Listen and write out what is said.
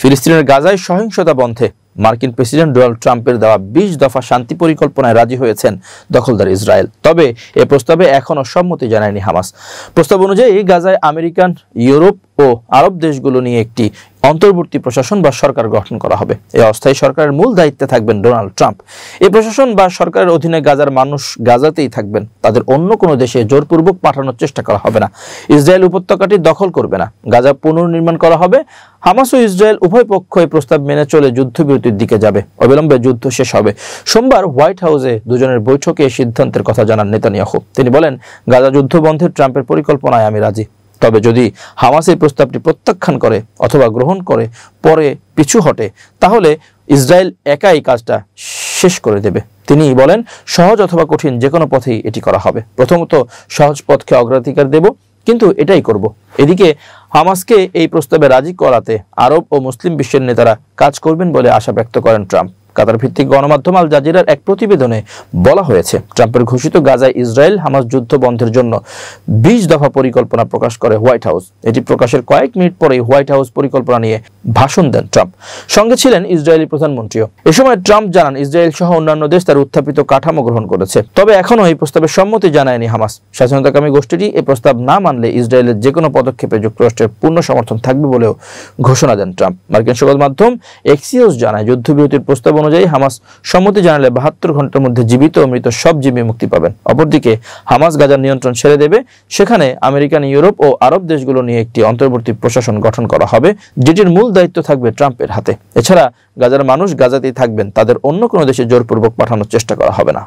ফিলিস্তিনের গাজায় সহিংসতা বন্ধে মার্কিন প্রেসিডেন্ট ডোনাল্ড ট্রাম্পের দেওয়া 20 দফা শান্তি পরিকল্পনায় রাজি হয়েছেন দখলদার ইসরায়েল। তবে এ প্রস্তাবে এখনও সম্মতি জানায়নি হামাস। প্রস্তাব অনুযায়ী গাজায় আমেরিকান, ইউরোপ ও আরব দেশগুলো নিয়ে একটি অন্তর্বর্তী প্রশাসন বা সরকার গঠন করা হবে। এই অস্থায়ী সরকারের মূল দায়িত্বে থাকবেন ডোনাল্ড ট্রাম্প। এই প্রশাসন বা সরকারের অধীনে গাজার মানুষ গাজাতেই থাকবেন, তাদের অন্য কোনো দেশে জোরপূর্বক পাঠানোর চেষ্টা করা হবে না। ইসরায়েল উপত্যকাটি দখল করবে না, গাজা পুনর্নির্মাণ করা হবে। হামাস ও ইসরায়েল উভয় পক্ষ এই প্রস্তাব মেনে চলে যুদ্ধবিরতির দিকে যাবে। অবিলম্বে যুদ্ধ শেষ হবে। সোমবার হোয়াইট হাউসে দুজনের বৈঠকে এই সিদ্ধান্তের কথা জানান নেতানিয়াহু। তিনি বলেন, গাজা যুদ্ধ বন্ধের ট্রাম্পের পরিকল্পনায় আমি রাজি। তবে যদি হামাস এই প্রস্তাবটি প্রত্যাখ্যান করে অথবা গ্রহণ করে পরে পিছু হটে, তাহলে ইসরায়েল একাই কাজটা শেষ করে দেবে। তিনি বলেন, সহজ অথবা কঠিন যে কোনো পথেই এটি করা হবে। প্রথমত সহজ পথকে অগ্রাধিকার দেব, কিন্তু এটাই করব। এদিকে হামাসকে এই প্রস্তাবে রাজি করাতে আরব ও মুসলিম বিশ্বের নেতারা কাজ করবেন বলে আশা ব্যক্ত করেন ট্রাম্প। কাতার ভিত্তিক গণমাধ্যম আল জাজিরার এক প্রতিবেদনে বলা হয়েছে, ট্রাম্পের ঘোষিত গাজায় ইসরায়েল হামাস যুদ্ধ বন্ধের জন্য 20 দফা পরিকল্পনা প্রকাশ করে হোয়াইট হাউস। এটি প্রকাশের কয়েক মিনিট পরেই হোয়াইট হাউস পরিকল্পনা নিয়ে ভাষণ দেন ট্রাম্প। সঙ্গে ছিলেন ইসরায়েলি প্রধানমন্ত্রীও। এ সময় ট্রাম্প জানান, ইসরায়েল সহ অন্যান্য দেশ তার উত্থাপিত কাঠামো গ্রহণ করেছে, তবে এখনও এই প্রস্তাবে সম্মতি জানায়নি হামাস। স্বাধীনতাকামী গোষ্ঠীটি এই প্রস্তাব না মানলে ইসরায়েলের যে কোনো পদক্ষেপে যুক্তরাষ্ট্রের পূর্ণ সমর্থন থাকবে বলেও ঘোষণা দেন ট্রাম্প। মার্কিন সংবাদ মাধ্যম এক্সিওস জানায়, যুদ্ধবিরতির প্রস্তাব অনুযায়ী হামাস সম্মতি জানালে 72 ঘন্টার মধ্যে জীবিত ও মৃত সব জিম্মি মুক্তি পাবেন। অপরদিকে হামাস গাজার নিয়ন্ত্রণ ছেড়ে দেবে। সেখানে আমেরিকান, ইউরোপ ও আরব দেশগুলো নিয়ে একটি অন্তর্বর্তী প্রশাসন গঠন করা হবে, যেটির মূল দায়িত্ব থাকবে ট্রাম্পের হাতে। এছাড়া গাজার মানুষ গাজাতেই থাকবেন, তাদের অন্য কোনো দেশে জোরপূর্বক পাঠানোর চেষ্টা করা হবে না।